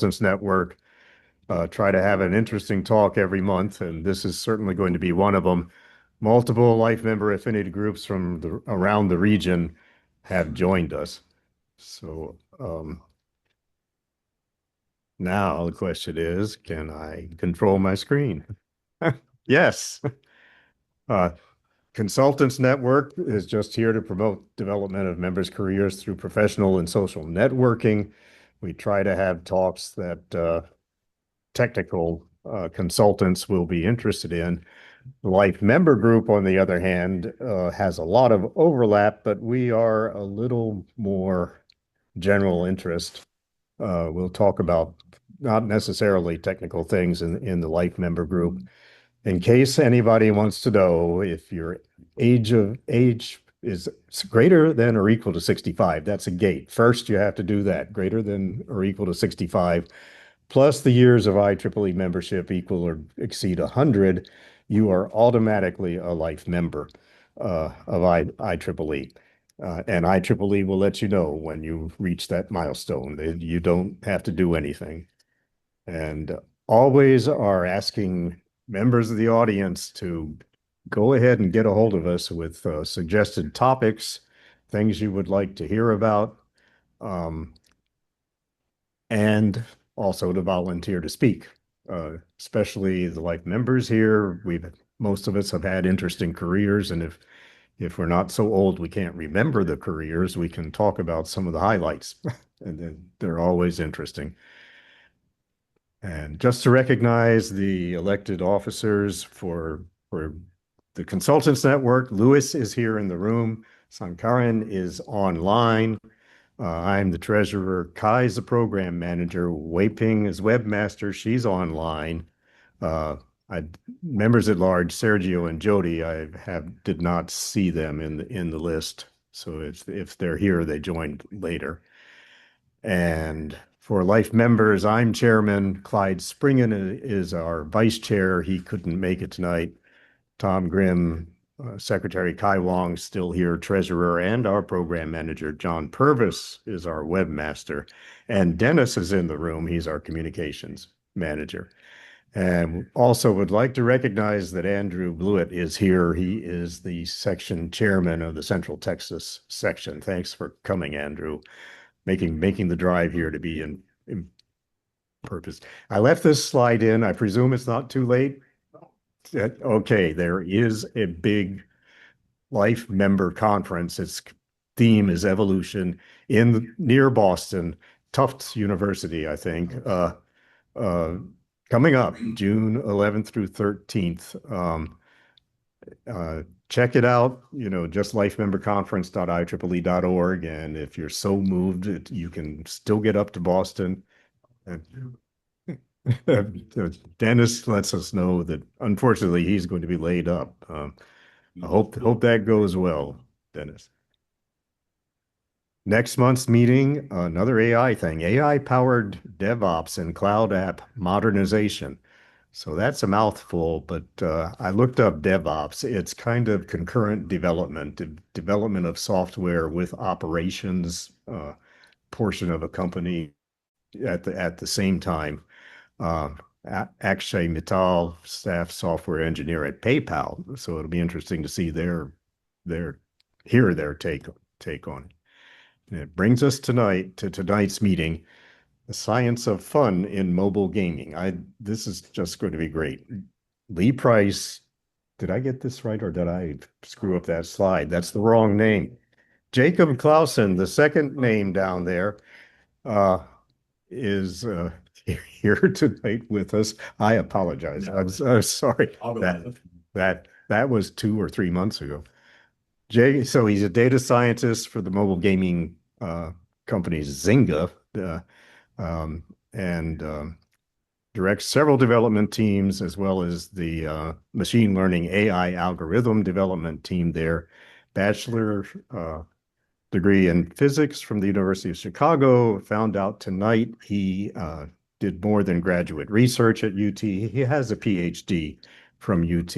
Consultants Network. Try to have an interesting talk every month, and this is certainly going to be one of them. Multiple life member affinity groups from around the region have joined us. So now the question is, can I control my screen? Yes. Uh, Consultants Network is just here to promote development of members' careers through professional and social networking. We try to have talks that technical consultants will be interested in. The Life Member Group, on the other hand, has a lot of overlap, but we are a little more general interest. We'll talk about not necessarily technical things in the Life Member Group. In case anybody wants to know, if your age is greater than or equal to 65, that's a gate. First, you have to do that, greater than or equal to 65, plus the years of IEEE membership equal or exceed 100, you are automatically a life member of IEEE. And IEEE will let you know when you reach that milestone. You don't have to do anything. And always are asking members of the audience to go ahead and get a hold of us with suggested topics, things you would like to hear about, and also to volunteer to speak, especially the life members here. Most of us have had interesting careers, and if we're not so old we can't remember the careers, we can talk about some of the highlights, and then they're always interesting. And just to recognize the elected officers for the Consultants Network, Lewis is here in the room. Sankaran is online. I'm the treasurer. Kai is the program manager. Wei Ping is webmaster. She's online. Uh, Members at large, Sergio and Jody, did not see them in the list. So if they're here, they joined later. And for life members, I'm chairman. Clyde Springen is our vice chair. He couldn't make it tonight. Tom Grimm, Secretary Kai Wong still here, treasurer, and our program manager, John Purvis, is our webmaster. And Dennis is in the room. He's our communications manager. And also would like to recognize that Andrew Blewett is here. He is the section chairman of the Central Texas section. Thanks for coming, Andrew, making the drive here to be in purpose. I left this slide in. I presume it's not too late. Okay, there is a big life member conference. Its theme is evolution near Boston, Tufts University, I think. Coming up June 11th through 13th. Check it out, just lifememberconference.ieee.org. And if you're so moved, you can still get up to Boston. Dennis lets us know that unfortunately he's going to be laid up. I hope that goes well, Dennis. Next month's meeting, another AI thing, AI-powered DevOps and cloud app modernization. So that's a mouthful, but I looked up DevOps. It's kind of concurrent development of software with operations portion of a company at the same time. Akshay Mittal, staff software engineer at PayPal. So it'll be interesting to see their take on it. And it brings us to tonight's meeting, the science of fun in mobile gaming. This is just going to be great. Lee Price, did I get this right or did I screw up that slide? That's the wrong name. Jacob Claussen, the second name down there, is here tonight with us. I apologize. I'm sorry. That was 2 or 3 months ago. So he's a data scientist for the mobile gaming company Zynga, and directs several development teams as well as the machine learning AI algorithm development team there. Bachelor degree in physics from the University of Chicago. Found out tonight he did more than graduate research at UT. He has a PhD from UT,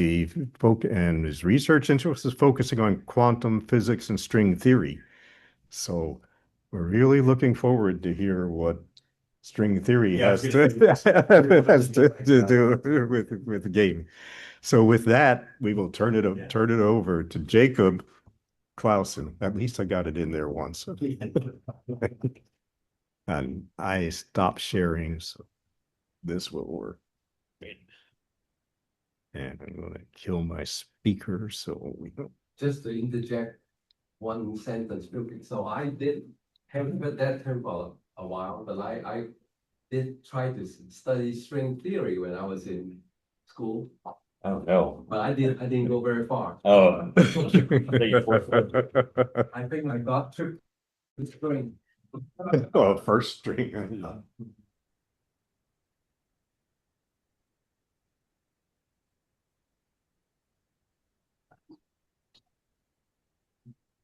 and his research interest is focusing on quantum physics and string theory. So we're really looking forward to hear what string theory Yeah, has to has to do with the game. So with that, we will turn it over to Jacob Claussen. At least I got it in there once. And I stopped sharing, so this will work. And I'm going to kill my speaker so we don't. Just to interject one sentence real quick. So I did haven't heard that term for a while, but I did try to study string theory when I was in school. Oh no. But I didn't go very far. Oh. I think I got tripped with string. Oh, first string.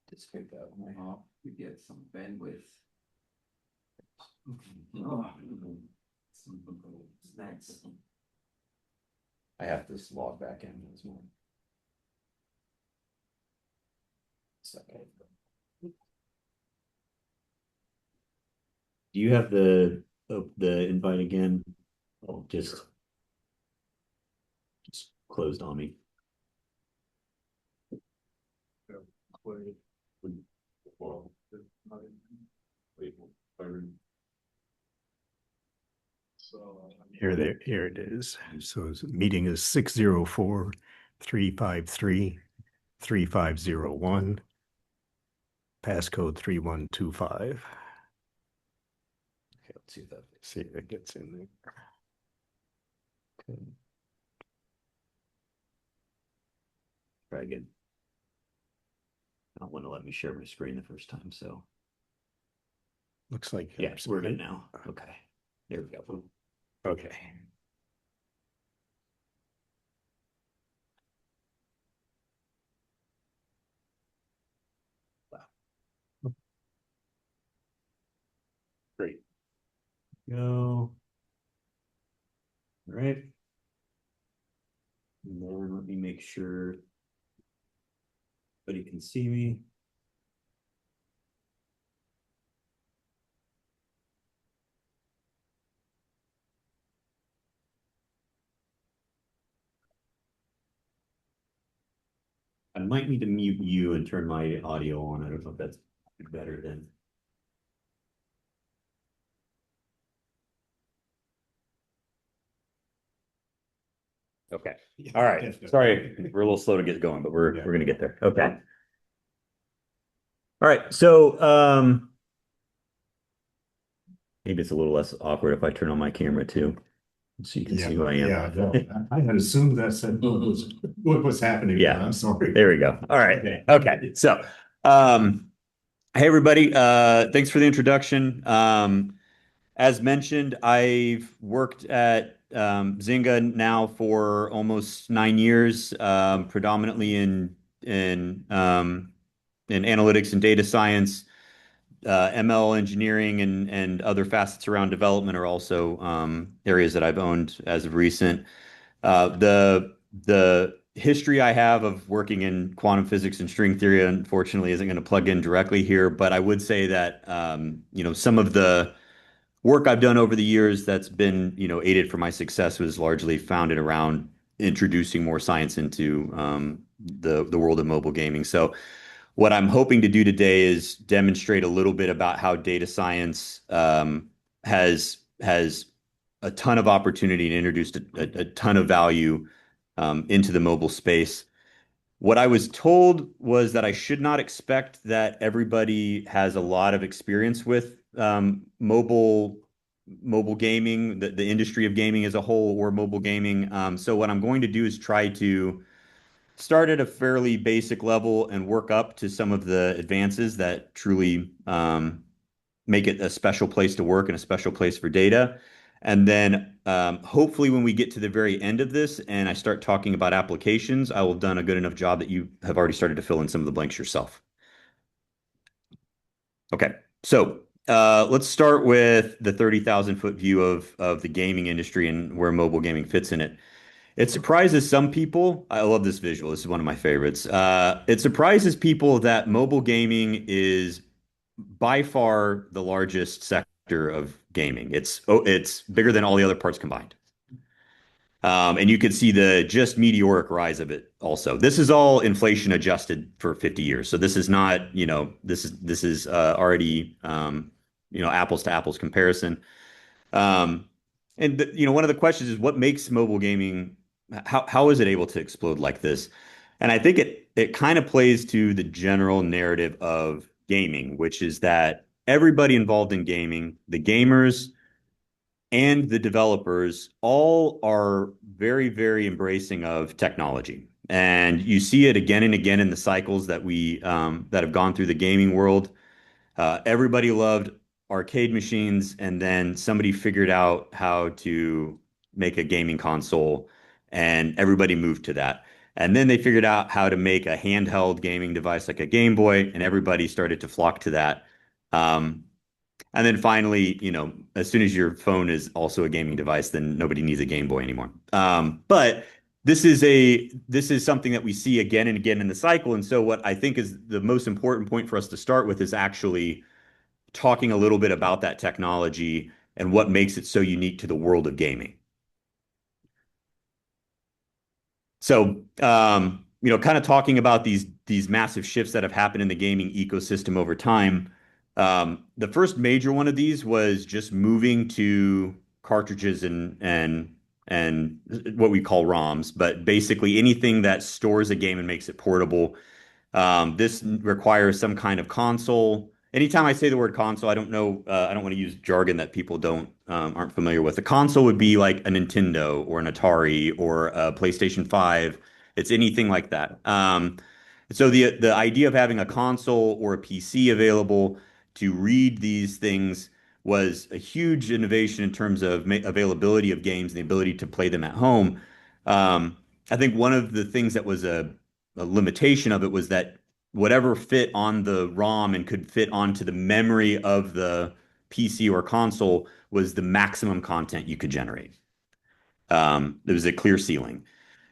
Just pick up my off to get some bandwidth. Oh, some snacks. I have to log back in as well. Okay. Do you have the invite again? Oh, just closed on me. Here it is. So meeting is 604-353-3501. Passcode 3125. Okay, let's see if that See if it gets in there. okay. Try again. I don't want to let me share my screen the first time, so Looks like yeah, we're good now. Okay, there we go. Okay. Great. Go. All right. And then let me make sure everybody can see me. I might need to mute you and turn my audio on. I don't know if that's better than. Okay. All right. Sorry, we're a little slow to get going, but we're gonna get there. Okay. All right. So maybe it's a little less awkward if I turn on my camera too. So you can see who I am. Yeah, I had assumed that's what was happening. Yeah. I'm sorry. There we go. All right. Okay. So hey everybody, thanks for the introduction. As mentioned, I've worked at Zynga now for almost 9 years, predominantly in analytics and data science. ML engineering and other facets around development are also areas that I've owned as of recent. The history I have of working in quantum physics and string theory, unfortunately, isn't going to plug in directly here, but I would say that some of the work I've done over the years that's been aided for my success was largely founded around introducing more science into the world of mobile gaming. So what I'm hoping to do today is demonstrate a little bit about how data science has a ton of opportunity and introduced a ton of value into the mobile space. What I was told was that I should not expect that everybody has a lot of experience with mobile gaming, the industry of gaming as a whole, or mobile gaming. So what I'm going to do is try to start at a fairly basic level and work up to some of the advances that truly make it a special place to work and a special place for data. And then hopefully when we get to the very end of this and I start talking about applications, I will have done a good enough job that you have already started to fill in some of the blanks yourself. Okay, so let's start with the 30,000 foot view of the gaming industry and where mobile gaming fits in it. It surprises some people. I love this visual. This is one of my favorites. It surprises people that mobile gaming is by far the largest sector gaming. It's bigger than all the other parts combined. And you could see the just meteoric rise of it also. This is all inflation adjusted for 50 years. So this is not, this is already apples to apples comparison. Um, and one of the questions is what makes mobile gaming, how is it able to explode like this? And I think it kind of plays to the general narrative of gaming, which is that everybody involved in gaming, the gamers and the developers, all are very, very embracing of technology. And you see it again and again in the cycles that have gone through the gaming world. Everybody loved arcade machines, and then somebody figured out how to make a gaming console, and everybody moved to that. And then they figured out how to make a handheld gaming device like a Game Boy, and everybody started to flock to that. Um, and then finally, as soon as your phone is also a gaming device, then nobody needs a Game Boy anymore. But this is something that we see again and again in the cycle. And so what I think is the most important point for us to start with is actually talking a little bit about that technology and what makes it so unique to the world of gaming. So, kind of talking about these massive shifts that have happened in the gaming ecosystem over time. The first major one of these was just moving to cartridges and what we call ROMs, but basically anything that stores a game and makes it portable. This requires some kind of console. Anytime I say the word console, I don't know, I don't want to use jargon that people don't aren't familiar with. A console would be like a Nintendo or an Atari or a PlayStation 5. It's anything like that. So the idea of having a console or a PC available to read these things was a huge innovation in terms of availability of games and the ability to play them at home. Um, I think one of the things that was a limitation of it was that whatever fit on the ROM and could fit onto the memory of the PC or console was the maximum content you could generate. There was a clear ceiling.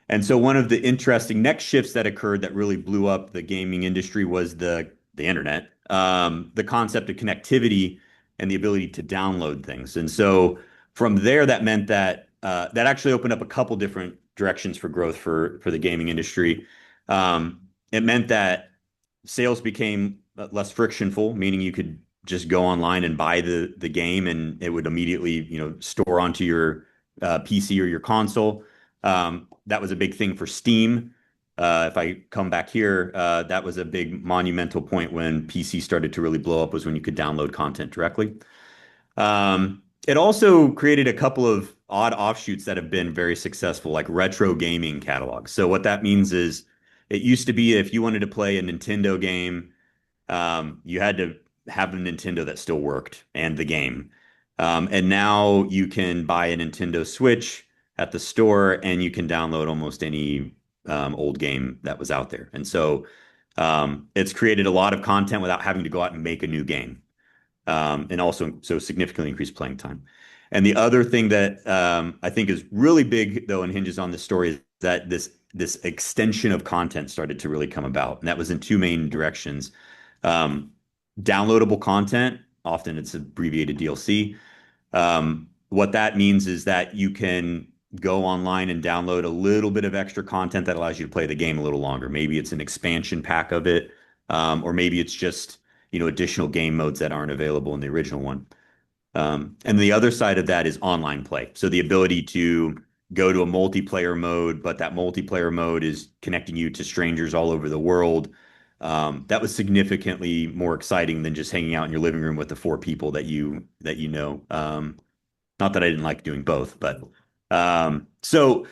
And so one of the interesting next shifts that occurred that really blew up the gaming industry was the internet, the concept of connectivity and the ability to download things. And so from there, that meant that that actually opened up a couple different directions for growth for the gaming industry. It meant that sales became less frictionful, meaning you could just go online and buy the game, and it would immediately store onto your PC or your console. That was a big thing for Steam. If I come back here, that was a big monumental point when PC started to really blow up, was when you could download content directly. It also created a couple of odd offshoots that have been very successful, like retro gaming catalogs. So what that means is it used to be if you wanted to play a Nintendo game, you had to have a Nintendo that still worked and the game. And now you can buy a Nintendo Switch at the store and you can download almost any old game that was out there. And so it's created a lot of content without having to go out and make a new game, and also so significantly increased playing time. And the other thing that I think is really big, though, and hinges on this story is that this extension of content started to really come about, and that was in two main directions. Um, Downloadable content, often it's abbreviated DLC. What that means is that you can go online and download a little bit of extra content that allows you to play the game a little longer. Maybe it's an expansion pack of it, or maybe it's just additional game modes that aren't available in the original one. And the other side of that is online play. So the ability to go to a multiplayer mode, but that multiplayer mode is connecting you to strangers all over the world. That was significantly more exciting than just hanging out in your living room with the four people that you know. Not that I didn't like doing both, but so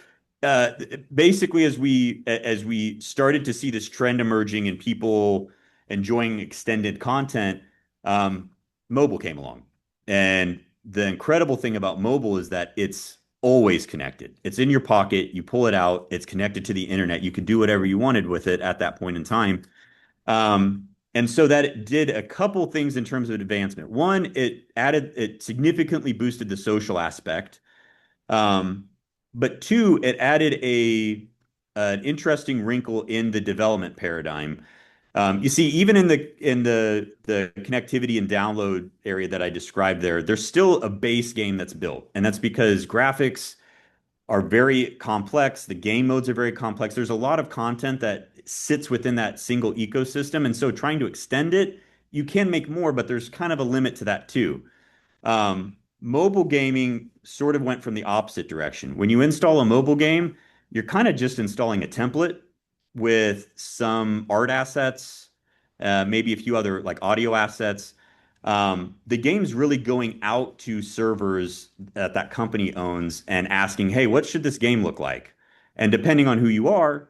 basically, as we started to see this trend emerging and people enjoying extended content, um, mobile came along. And the incredible thing about mobile is that it's always connected. It's in your pocket. You pull it out. It's connected to the internet. You could do whatever you wanted with it at that point in time. And so that it did a couple things in terms of advancement. One, it significantly boosted the social aspect. Um, but two, it added an interesting wrinkle in the development paradigm. You see, even in the connectivity and download area that I described there, there's still a base game that's built, and that's because graphics are very complex. The game modes are very complex. There's a lot of content that sits within that single ecosystem, and so trying to extend it, you can make more, but there's kind of a limit to that too. Mobile gaming sort of went from the opposite direction. When you install a mobile game, you're kind of just installing a template with some art assets, maybe a few other like audio assets. The game's really going out to servers that that company owns and asking, "Hey, what should this game look like?" And depending on who you are,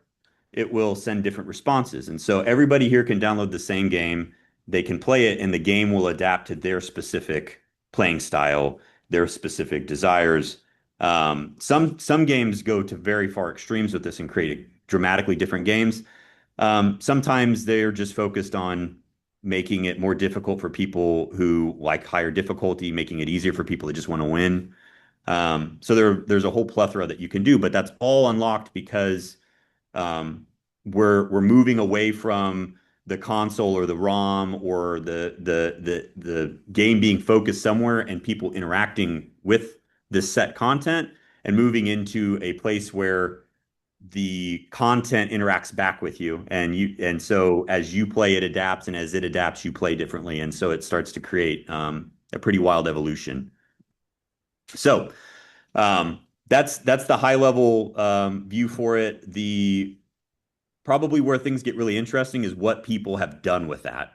it will send different responses. And so everybody here can download the same game. They can play it, and the game will adapt to their specific playing style, their specific desires. Some games go to very far extremes with this and create dramatically different games. Sometimes they're just focused on making it more difficult for people who like higher difficulty, making it easier for people that just want to win. So there's a whole plethora that you can do, but that's all unlocked because um, we're moving away from the console or the ROM or the game being focused somewhere and people interacting with this set content and moving into a place where the content interacts back with you and so as you play it adapts and as it adapts you play differently and so it starts to create a pretty wild evolution. So that's the high level view for it. The probably where things get really interesting is what people have done with that.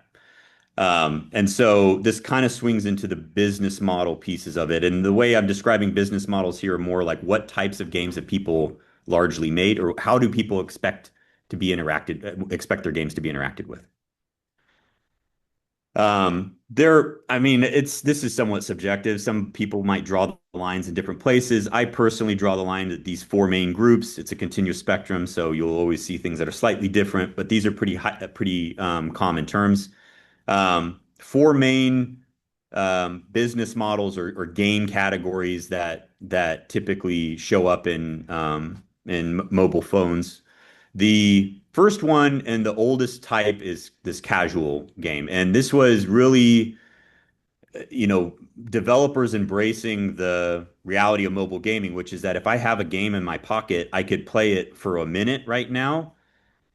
And so this kind of swings into the business model pieces of it. And the way I'm describing business models here are more like what types of games have people largely made, or how do people expect their games to be interacted with? I mean, this is somewhat subjective. Some people might draw the lines in different places. I personally draw the line at these four main groups. It's a continuous spectrum, so you'll always see things that are slightly different, but these are pretty common terms. Four main business models or game categories that typically show up in mobile phones. The first one and the oldest type is this casual game. And this was really, you know, developers embracing the reality of mobile gaming, which is that if I have a game in my pocket, I could play it for a minute right now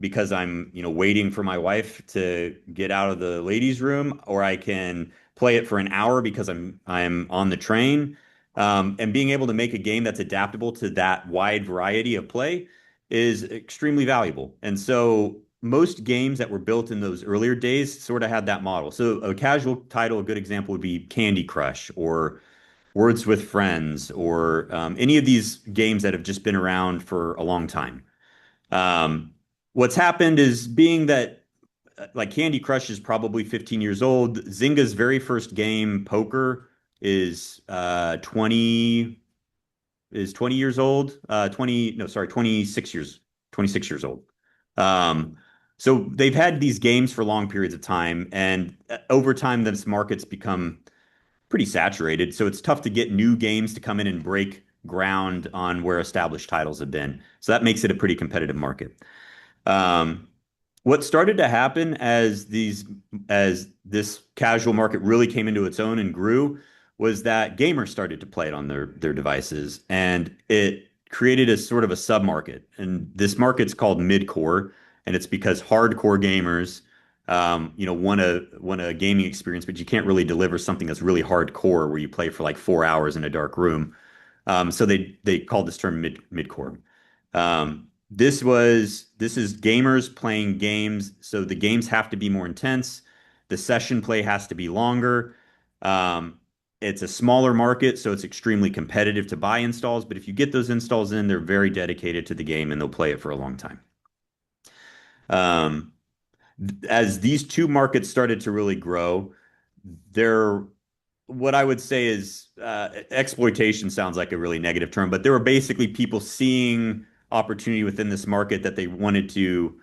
because I'm, you know, waiting for my wife to get out of the ladies' room, or I can play it for an hour because I'm on the train. And being able to make a game that's adaptable to that wide variety of play is extremely valuable. And so most games that were built in those earlier days sort of had that model. So a casual title, a good example would be Candy Crush or Words with Friends or any of these games that have just been around for a long time. Um, what's happened is being that like Candy Crush is probably 15 years old. Zynga's very first game, Poker, is 20 years old. 20 no, sorry, 26 years old. Um, so they've had these games for long periods of time, and over time, this market's become pretty saturated. So it's tough to get new games to come in and break ground on where established titles have been. So that makes it a pretty competitive market. Um, what started to happen as this casual market really came into its own and grew was that gamers started to play it on their devices, and it created a sort of a sub-market. And this market's called mid-core, and it's because hardcore gamers, you know, want a gaming experience, but you can't really deliver something that's really hardcore where you play for like 4 hours in a dark room. So they called this term mid-core. This is gamers playing games, so the games have to be more intense. The session play has to be longer. Um, it's a smaller market, so it's extremely competitive to buy installs. But if you get those installs in, they're very dedicated to the game and they'll play it for a long time. Um, as these two markets started to really grow, there what I would say is exploitation sounds like a really negative term, but there were basically people seeing opportunity within this market that they wanted to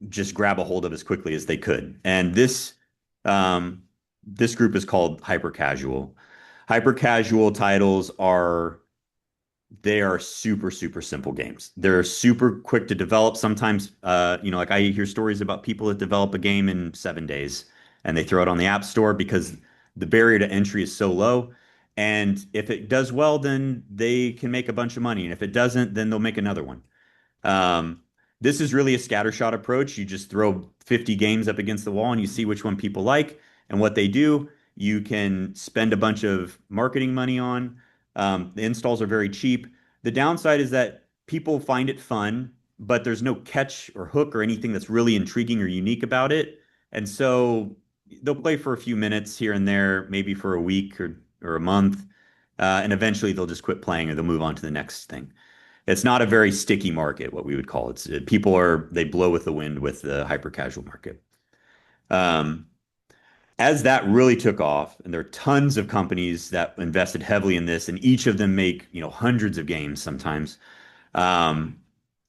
just grab a hold of as quickly as they could. And um, this group is called hyper casual. Hyper casual titles are They are super, super simple games. They're super quick to develop. Sometimes, like I hear stories about people that develop a game in 7 days and they throw it on the App Store because the barrier to entry is so low. And if it does well, then they can make a bunch of money. And if it doesn't, then they'll make another one. Um, this is really a scattershot approach. You just throw 50 games up against the wall and you see which one people like and what they do. You can spend a bunch of marketing money on. The installs are very cheap. The downside is that people find it fun, but there's no catch or hook or anything that's really intriguing or unique about it. And so they'll play for a few minutes here and there, maybe for a week or a month, and eventually they'll just quit playing or they'll move on to the next thing. It's not a very sticky market, what we would call it. People they blow with the wind with the hyper casual market. Um, as that really took off, and there are tons of companies that invested heavily in this, and each of them make, hundreds of games sometimes. Um,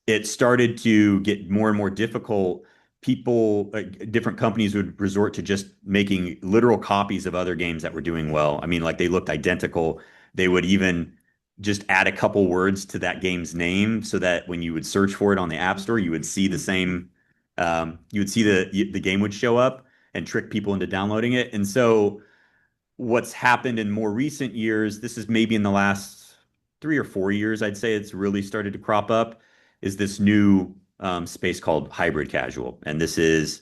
it started to get more and more difficult. People, different companies would resort to just making literal copies of other games that were doing well. I mean, like they looked identical. They would even just add a couple words to that game's name so that when you would search for it on the App Store, you would see the same, you would see the game would show up and trick people into downloading it. And so what's happened in more recent years, this is maybe in the last 3 or 4 years, I'd say it's really started to crop up, is this new space called hybrid casual. And this is,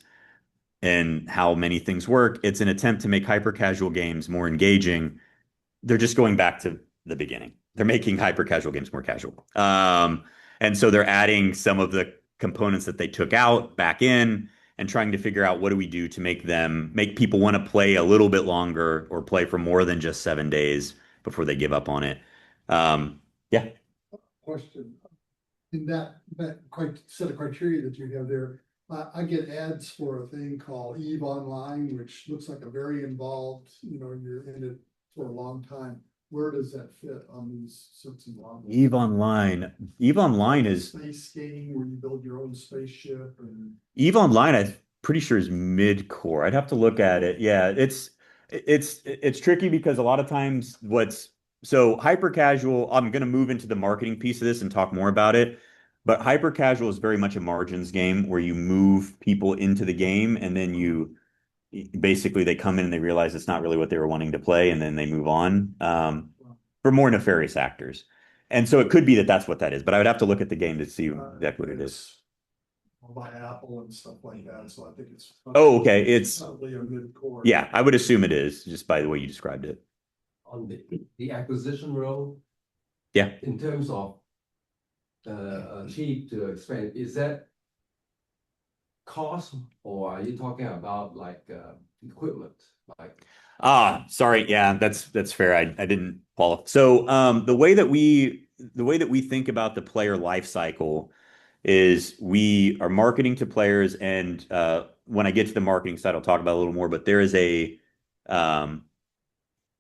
and how many things work. It's an attempt to make hyper casual games more engaging. They're just going back to the beginning. They're making hyper casual games more casual. And so they're adding some of the components that they took out back in and trying to figure out what do we do to make people want to play a little bit longer or play for more than just 7 days before they give up on it. Yeah. Question. In that quite set of criteria that you have there, I get ads for a thing called Eve Online, which looks like a very involved, you're in it for a long time. Where does that fit on these sorts of models? Eve Online. Eve Online is Space skating where you build your own spaceship and Eve Online, I'm pretty sure is mid-core. I'd have to look at it. Yeah, it's tricky because a lot of times so hyper casual, I'm going to move into the marketing piece of this and talk more about it. But hyper casual is very much a margins game where you move people into the game and then you basically they come in and they realize it's not really what they were wanting to play and then they move on for more nefarious actors. And so it could be that that's what that is, but I would have to look at the game to see exactly what it is. by Apple and stuff like that, so I think it's. Oh, okay. It's probably a mid-core. Yeah, I would assume it is just by the way you described it. On the acquisition road, Yeah. in terms of cheap to expand, is that cost or are you talking about like equipment? Like Sorry. Yeah, that's fair. I didn't qualify. So the way that we think about the player life cycle is we are marketing to players, and when I get to the marketing side, I'll talk about it a little more. But um,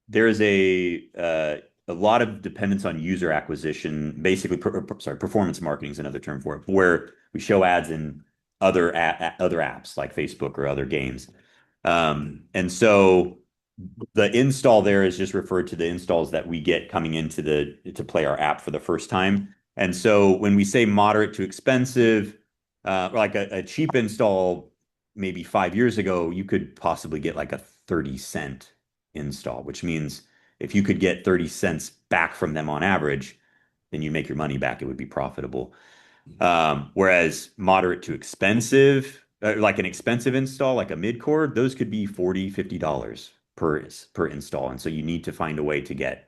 there is a lot of dependence on user acquisition. Basically, performance marketing is another term for it, where we show ads in other apps like Facebook or other games. And so the install there is just referred to the installs that we get coming into to play our app for the first time. And so when we say moderate to expensive, like a cheap install, maybe 5 years ago, you could possibly get like a 30-cent install, which means if you could get 30 cents back from them on average, then you make your money back. It would be profitable. Whereas moderate to expensive, like an expensive install, like a mid-core, those could be $40-$50 per install. And so you need to find a way to get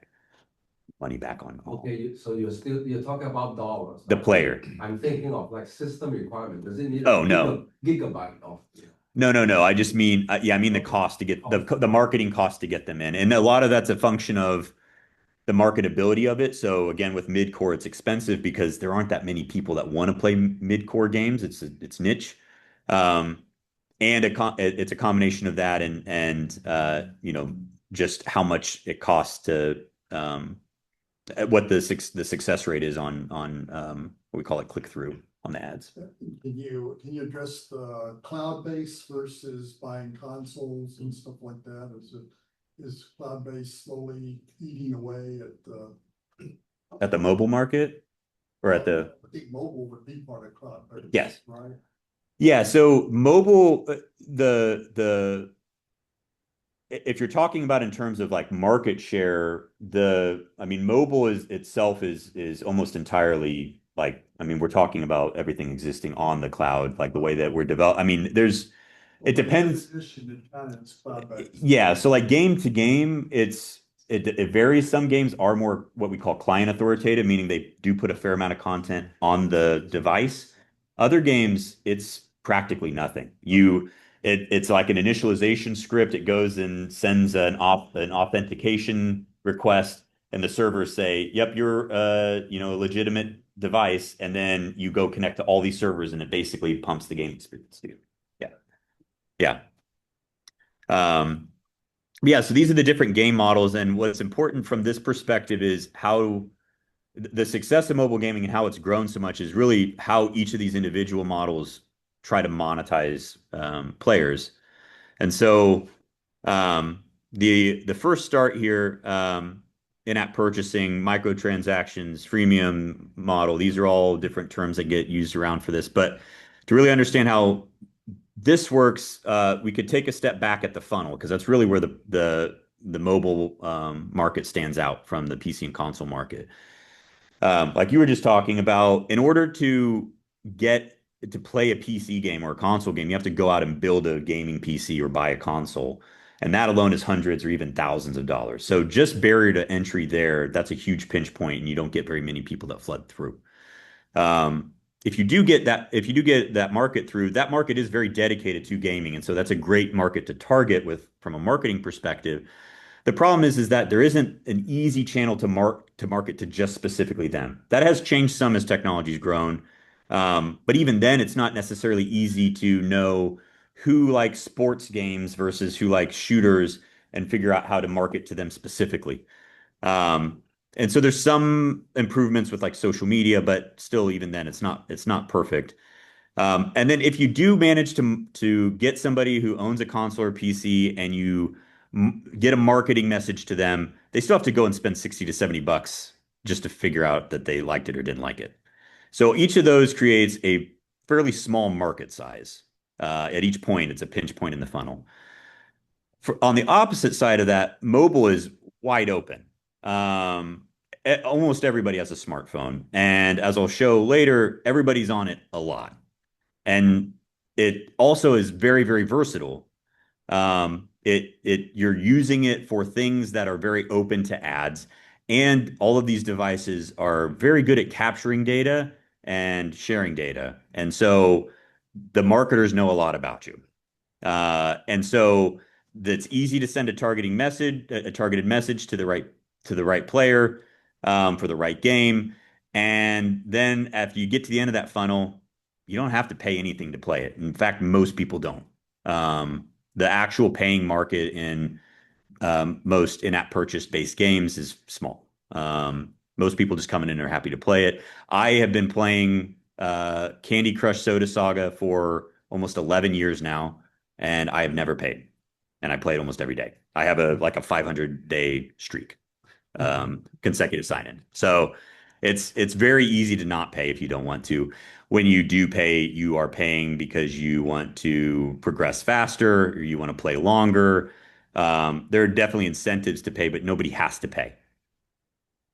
money back on all. okay, so you're talking about dollars. The player. I'm thinking of like system requirement. Does it need Oh, no. gigabyte of? No. I just mean, I mean the cost to get the marketing cost to get them in. And a lot of that's a function of the marketability of it. So again, with mid-core, it's expensive because there aren't that many people that want to play mid-core games. It's niche. And it's a combination of that and just how much it costs to what the success rate is on what we call it click-through on the ads. Can you address the cloud-based versus buying consoles and stuff like that? Is cloud-based slowly eating away at the At the mobile market or at the, I think mobile would be part of cloud, but yes. right? Yeah, so mobile, if you're talking about in terms of like market share, I mean, mobile is itself is almost entirely like, I mean, we're talking about everything existing on the cloud, like the way that we're developed. I mean, it depends. Yeah, so like game to game, it varies. Some games are more what we call client authoritative, meaning they do put a fair amount of content on the device. Other games, it's practically nothing. It's like an initialization script. It goes and sends an authentication request, and the servers say, "Yep, you're a legitimate device," and then you go connect to all these servers, and it basically pumps the game experience to you. Yeah, yeah. Um, yeah, so these are the different game models, and what's important from this perspective is how the success of mobile gaming and how it's grown so much is really how each of these individual models try to monetize players. And so the first start here, in-app purchasing, microtransactions, freemium model, these are all different terms that get used around for this. But to really understand how this works, we could take a step back at the funnel because that's really where the mobile market stands out from the PC and console market. Like you were just talking about, in order to get to play a PC game or a console game, you have to go out and build a gaming PC or buy a console. And that alone is hundreds or even thousands of dollars. So just barrier to entry there, that's a huge pinch point, and you don't get very many people that flood through. If you do get that market through, that market is very dedicated to gaming, and so that's a great market to target with from a marketing perspective. The problem is that there isn't an easy channel to market to just specifically them. That has changed some as technology's grown, but even then, it's not necessarily easy to know who likes sports games versus who likes shooters and figure out how to market to them specifically. Um, and so there's some improvements with like social media, but still, even then, it's not perfect. And then if you do manage to get somebody who owns a console or PC and you get a marketing message to them, they still have to go and spend 60 to 70 bucks just to figure out that they liked it or didn't like it. So each of those creates a fairly small market size. At each point, it's a pinch point in the funnel. On the opposite side of that, mobile is wide open. Um, Almost everybody has a smartphone. And as I'll show later, everybody's on it a lot. And it also is very, very versatile. You're using it for things that are very open to ads, and all of these devices are very good at capturing data and sharing data. And so the marketers know a lot about you. And so that's easy to send a targeted message to the right player for the right game. And then after you get to the end of that funnel, you don't have to pay anything to play it. In fact, most people don't. The actual paying market in most in-app purchase-based games is small. Most people just come in and are happy to play it. I have been playing Candy Crush Soda Saga for almost 11 years now, and I have never paid. And I play it almost every day. I have a 500-day streak, consecutive sign-in. So it's very easy to not pay if you don't want to. When you do pay, you are paying because you want to progress faster or you want to play longer. There are definitely incentives to pay, but nobody has to pay.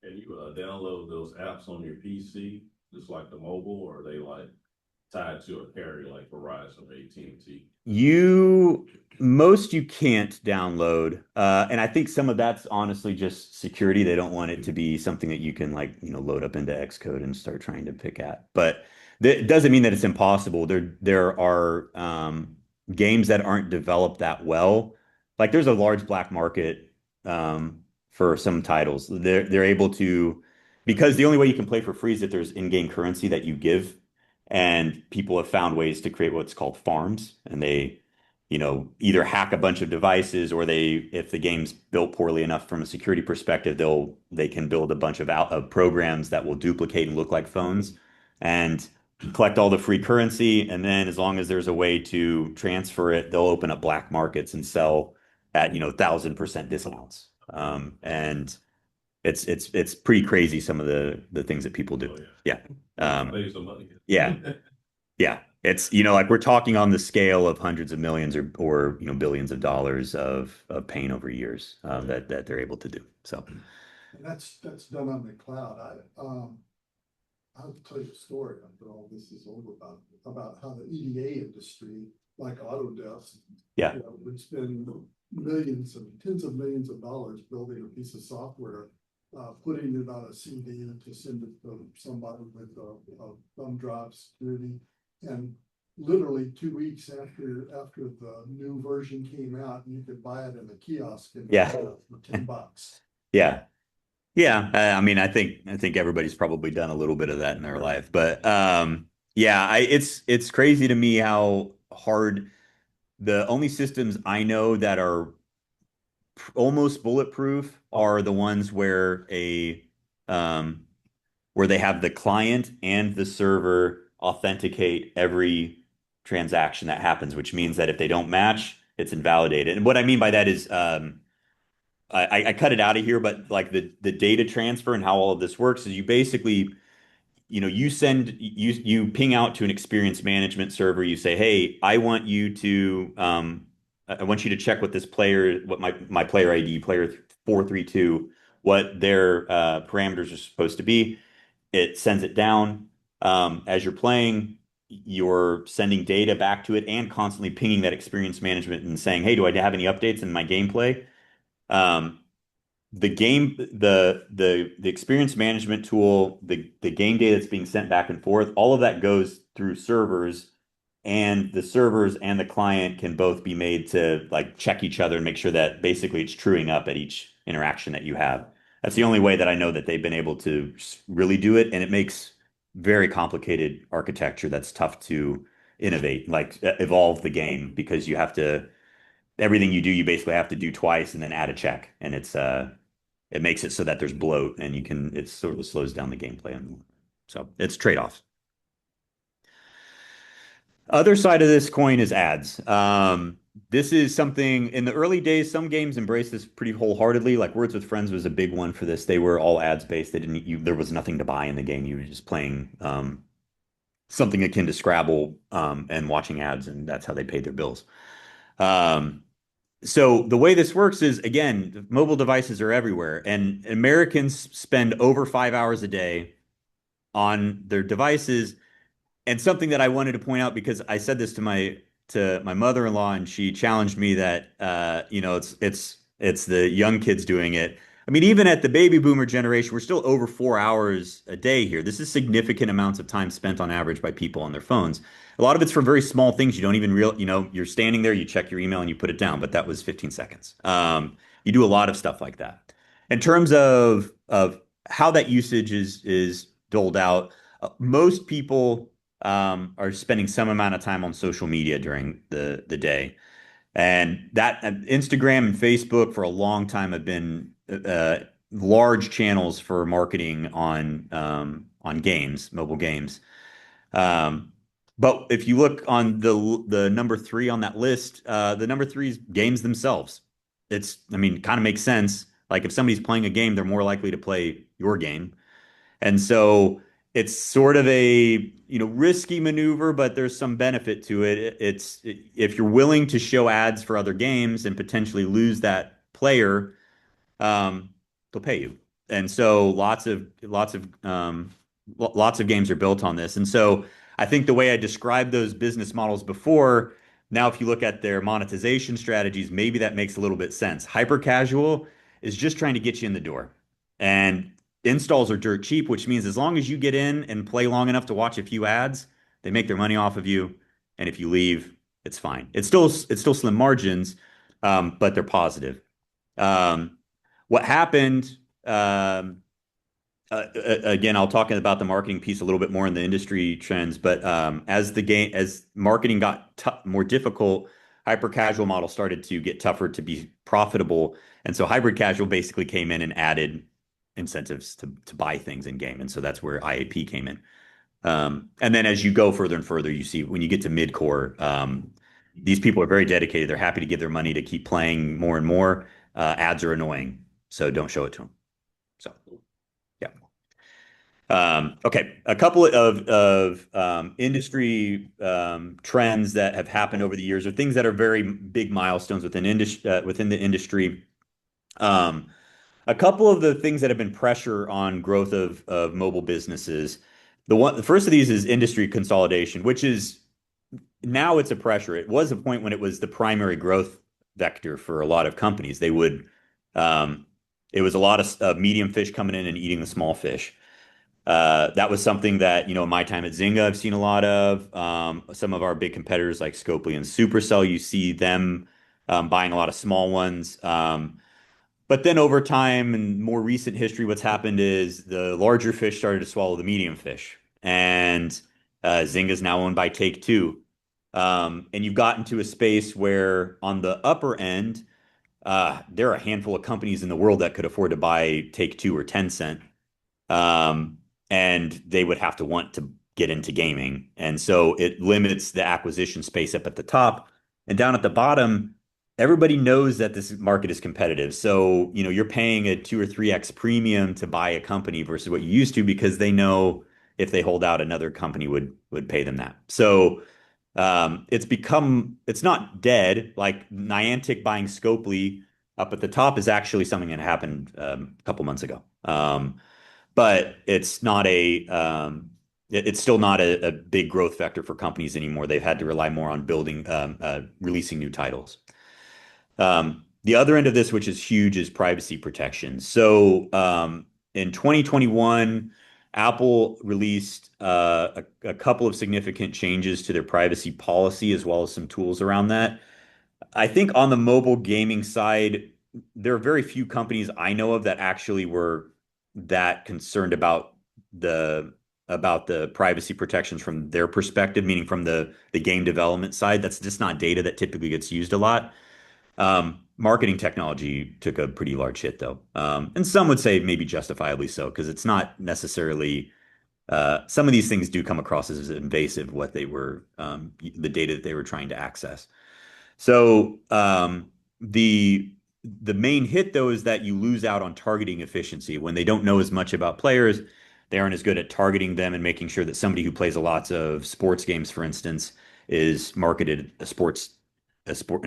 Can you download those apps on your PC, just like the mobile, or are they like tied to a carrier like Verizon or AT&T? Most you can't download, and I think some of that's honestly just security. They don't want it to be something that you can like load up into Xcode and start trying to pick at. But it doesn't mean that it's impossible. There are games that aren't developed that well. Like there's a large black market for some titles. They're able to, because the only way you can play for free is if there's in-game currency that you give. And people have found ways to create what's called farms, and they, either hack a bunch of devices, or if the game's built poorly enough from a security perspective, they can build a bunch of programs that will duplicate and look like phones, and collect all the free currency. And then, as long as there's a way to transfer it, they'll open up black markets and sell at 1,000% discounts. And It's pretty crazy some of the things that people do. Oh, Yeah. yeah. Save some money. Yeah. Yeah. It's, like we're talking on the scale of hundreds of millions or billions of dollars of pain over years that they're able to do. So And that's done on the cloud. I'll tell you a story after all this is over about how the EDA industry, like Autodesk, yeah. would spend millions and tens of millions of dollars building a piece of software, putting it on a CD to send it to somebody with a thumb drive security. And literally 2 weeks after the new version came out, you could buy it in a kiosk Yeah. for $10. Yeah. Yeah, I mean, I think everybody's probably done a little bit of that in their life, but yeah, it's crazy to me how hard the only systems I know that are almost bulletproof are the ones um, where they have the client and the server authenticate every transaction that happens, which means that if they don't match, it's invalidated. And what I mean by that is I cut it out of here, but like the data transfer and how all of this works is you basically, you ping out to an experience management server. You say, hey, I want you to check what this player, what my player ID, player 432, what their parameters are supposed to be. It sends it down. As you're playing, you're sending data back to it and constantly pinging that experience management and saying, hey, do I have any updates in my gameplay? Um, the experience management tool, the game data that's being sent back and forth, all of that goes through servers, and the servers and the client can both be made to like check each other and make sure that basically it's truing up at each interaction that you have. That's the only way that I know that they've been able to really do it, and it makes very complicated architecture that's tough to innovate, like evolve the game, because you have to everything you do, you basically have to do twice and then add a check, and it makes it so that there's bloat, and it sort of slows down the gameplay. And so it's trade-offs. Other side of this coin is ads. This is something in the early days, some games embraced this pretty wholeheartedly. Like Words with Friends was a big one for this. They were all ads based. There was nothing to buy in the game. You were just playing something akin to Scrabble and watching ads, and that's how they paid their bills. So the way this works is, again, mobile devices are everywhere, and Americans spend over 5 hours a day on their devices. And something that I wanted to point out, because I said this to my mother-in-law, and she challenged me that it's the young kids doing it. I mean, even at the baby boomer generation, we're still over 4 hours a day here. This is significant amounts of time spent on average by people on their phones. A lot of it's for very small things. You don't even you're standing there, you check your email and you put it down, but that was 15 seconds. You do a lot of stuff like that. In terms of how that usage is doled out, most people are spending some amount of time on social media during the day. And that Instagram and Facebook for a long time have been large channels for marketing on games, mobile games. Um, but if you look on the number three on that list, the number three is games themselves. I mean, kind of makes sense. Like if somebody's playing a game, they're more likely to play your game. And so it's sort of a, risky maneuver, but there's some benefit to it. If you're willing to show ads for other games and potentially lose that player, um, they'll pay you. And so lots of games are built on this. And so I think the way I described those business models before, now if you look at their monetization strategies, maybe that makes a little bit sense. Hyper casual is just trying to get you in the door. And installs are dirt cheap, which means as long as you get in and play long enough to watch a few ads, they make their money off of you. And if you leave, it's fine. It's still slim margins, but they're positive. Um, what happened, again, I'll talk about the marketing piece a little bit more in the industry trends, but as marketing got more difficult, hyper casual model started to get tougher to be profitable. And so hybrid casual basically came in and added incentives to buy things in game. And so that's where IAP came in. And then as you go further and further, you see when you get to mid-core, these people are very dedicated. They're happy to give their money to keep playing more and more. Ads are annoying, so don't show it to them. So, yeah. Okay, a couple of industry trends that have happened over the years, or things that are very big milestones within the industry. Um, a couple of the things that have been pressure on growth of mobile businesses. The first of these is industry consolidation, which is now it's a pressure. It was a point when it was the primary growth vector for a lot of companies. Um, it was a lot of medium fish coming in and eating the small fish. That was something that, in my time at Zynga, I've seen a lot of. Some of our big competitors like Scopely and Supercell, you see them buying a lot of small ones. But then over time and more recent history, what's happened is the larger fish started to swallow the medium fish. And Zynga is now owned by Take-Two. And you've gotten to a space where on the upper end, there are a handful of companies in the world that could afford to buy Take-Two or Tencent. Um, and they would have to want to get into gaming. And so it limits the acquisition space up at the top. And down at the bottom, everybody knows that this market is competitive. So, you're paying a 2 or 3x premium to buy a company versus what you used to because they know if they hold out, another company would pay them that. So it's not dead. Like Niantic buying Scopely up at the top is actually something that happened a couple months ago. But it's still not a big growth vector for companies anymore. They've had to rely more on releasing new titles. The other end of this, which is huge, is privacy protection. So in 2021, Apple released a couple of significant changes to their privacy policy, as well as some tools around that. I think on the mobile gaming side, there are very few companies I know of that actually were that concerned about the privacy protections from their perspective, meaning from the game development side. That's just not data that typically gets used a lot. Marketing technology took a pretty large hit, though, and some would say maybe justifiably so, because it's not necessarily. Some of these things do come across as invasive, the data that they were trying to access. So the main hit though is that you lose out on targeting efficiency when they don't know as much about players. They aren't as good at targeting them and making sure that somebody who plays lots of sports games, for instance, is marketed a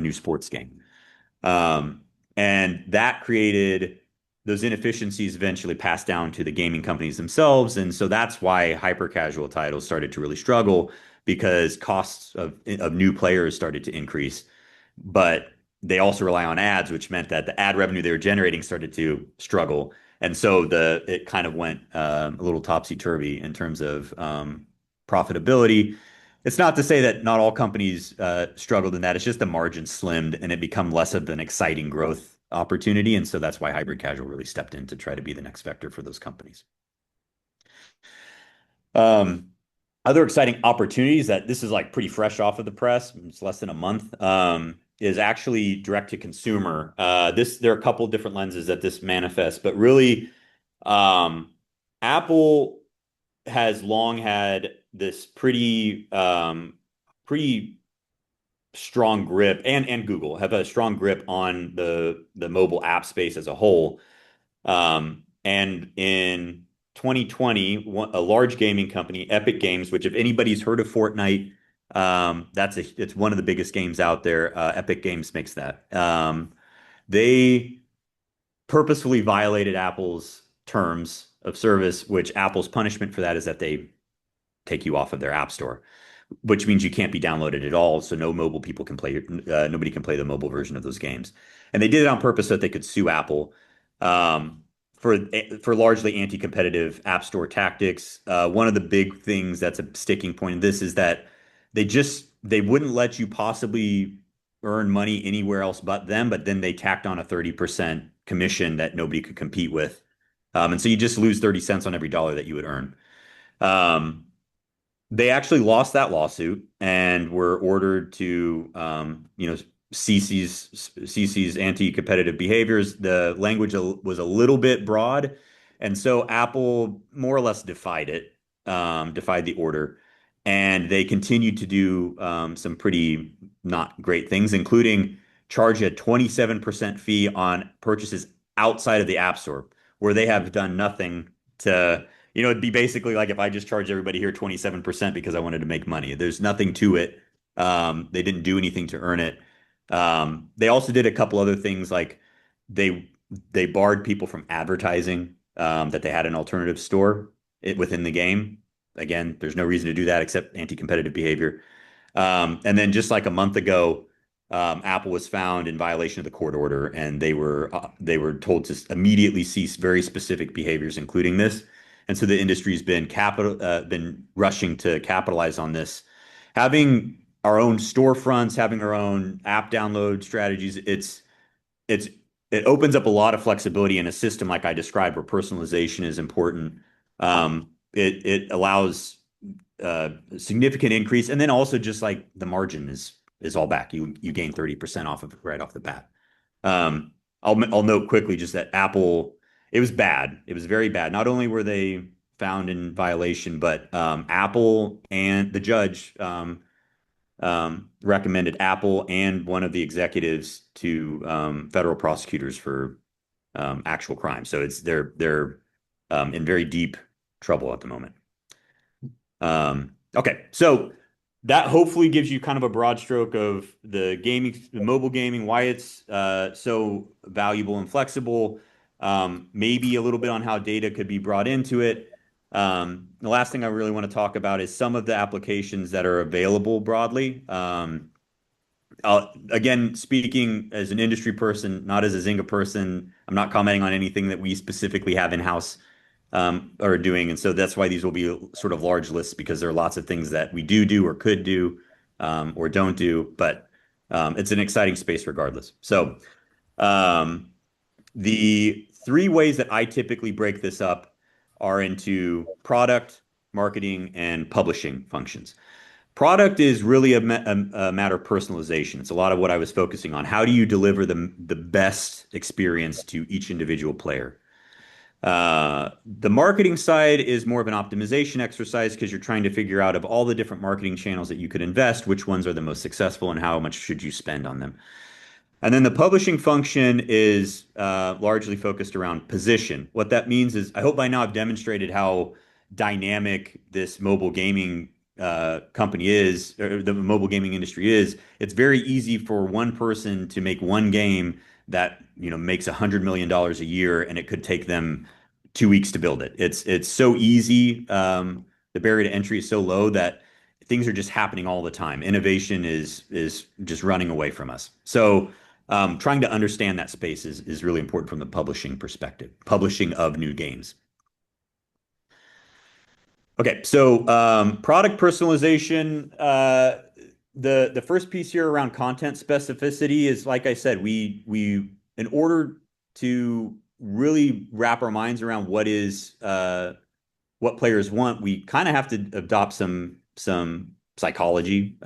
new sports game. And that created those inefficiencies eventually passed down to the gaming companies themselves. And so that's why hyper casual titles started to really struggle because costs of new players started to increase. But they also rely on ads, which meant that the ad revenue they were generating started to struggle. And so it kind of went a little topsy-turvy in terms of profitability. It's not to say that not all companies struggled in that. It's just the margin slimmed and it become less of an exciting growth opportunity. And so that's why hybrid casual really stepped in to try to be the next vector for those companies. Other exciting opportunities that this is like pretty fresh off of the press, it's less than a month, is actually direct to consumer. There are a couple of different lenses that this manifests, but really, Apple has long had this pretty strong grip, and Google have a strong grip on the mobile app space as a whole. And in 2020, a large gaming company, Epic Games, which if anybody's heard of Fortnite, it's one of the biggest games out there. Epic Games makes that. They purposefully violated Apple's terms of service, which Apple's punishment for that is that they take you off of their app store, which means you can't be downloaded at all. So nobody can play the mobile version of those games. And they did it on purpose so that they could sue Apple for largely anti-competitive app store tactics. One of the big things that's a sticking point in this is that they wouldn't let you possibly earn money anywhere else but them, but then they tacked on a 30% commission that nobody could compete with. And so you just lose 30 cents on every dollar that you would earn. They actually lost that lawsuit and were ordered to, cease anti-competitive behaviors. The language was a little bit broad, and so Apple more or less defied the order, and they continued to do some pretty not great things, including charge a 27% fee on purchases outside of the App Store, where they have done nothing to, it'd be basically like if I just charged everybody here 27% because I wanted to make money. There's nothing to it. They didn't do anything to earn it. They also did a couple other things like they they barred people from advertising that they had an alternative store within the game. Again, there's no reason to do that except anti-competitive behavior. And then just like a month ago, Apple was found in violation of the court order, and they were told to immediately cease very specific behaviors, including this. And so the industry's been rushing to capitalize on this, having our own storefronts, having our own app download strategies. It's it opens up a lot of flexibility in a system like I described, where personalization is important. It allows significant increase, and then also just like the margin is all back. You gain 30% off of it right off the bat. I'll note quickly just that Apple, it was bad. It was very bad. Not only were they found in violation, but Apple and the judge recommended Apple and one of the executives to federal prosecutors for actual crime. So they're in very deep trouble at the moment. Okay, so that hopefully gives you kind of a broad stroke of the mobile gaming, why it's so valuable and flexible. Maybe a little bit on how data could be brought into it. The last thing I really want to talk about is some of the applications that are available broadly. Again, speaking as an industry person, not as a Zynga person, I'm not commenting on anything that we specifically have in-house are doing. And so that's why these will be sort of large lists, because there are lots of things that we do or could do or don't do, but it's an exciting space regardless. So the three ways that I typically break this up are into product, marketing, and publishing functions. Product is really a matter of personalization. It's a lot of what I was focusing on. How do you deliver the best experience to each individual player? The marketing side is more of an optimization exercise, because you're trying to figure out, of all the different marketing channels that you could invest, which ones are the most successful and how much should you spend on them. And then the publishing function is largely focused around position. What that means is, I hope by now I've demonstrated how dynamic this mobile gaming company is, or the mobile gaming industry is. It's very easy for one person to make one game that makes $100 million a year, and it could take them 2 weeks to build it. It's so easy. The barrier to entry is so low that things are just happening all the time. Innovation is just running away from us. So trying to understand that space is really important from the publishing perspective, publishing of new games. Okay, so product personalization. The first piece here around content specificity is, like I said, we in order to really wrap our minds around what players want, we kind of have to adopt some psychology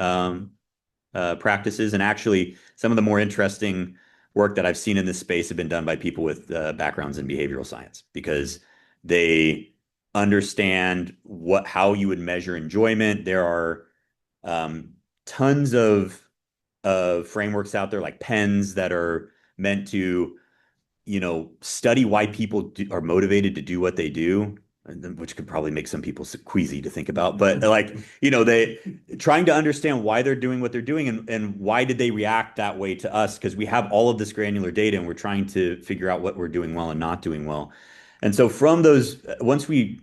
practices. And actually, some of the more interesting work that I've seen in this space have been done by people with backgrounds in behavioral science, because they understand how you would measure enjoyment. There are tons of frameworks out there, like pens, that are meant to study why people are motivated to do what they do, which could probably make some people queasy to think about. But like, they trying to understand why they're doing what they're doing, and why did they react that way to us? Because we have all of this granular data, and we're trying to figure out what we're doing well and not doing well. And so from those, once we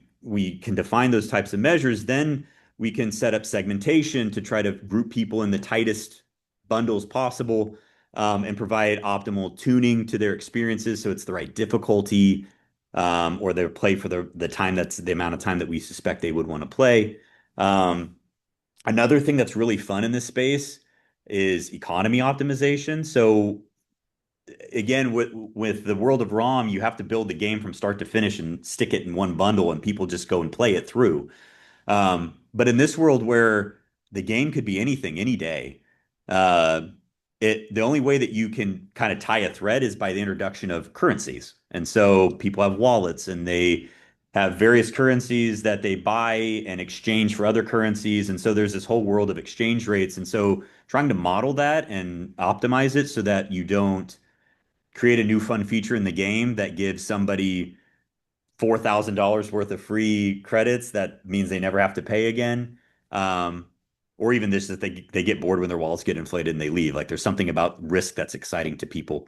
can define those types of measures, then we can set up segmentation to try to group people in the tightest bundles possible, and provide optimal tuning to their experiences, so it's the right difficulty, or their play for the time, that's the amount of time that we suspect they would want to play. Another thing that's really fun in this space is economy optimization. So again, with the world of ROM, you have to build the game from start to finish and stick it in one bundle, and people just go and play it through. But in this world where the game could be anything, any day, the only way that you can kind of tie a thread is by the introduction of currencies. And so people have wallets, and they have various currencies that they buy and exchange for other currencies. And so there's this whole world of exchange rates. And so trying to model that and optimize it so that you don't create a new fun feature in the game that gives somebody $4,000 worth of free credits, that means they never have to pay again. Or even this, that they get bored when their wallets get inflated and they leave. Like there's something about risk that's exciting to people.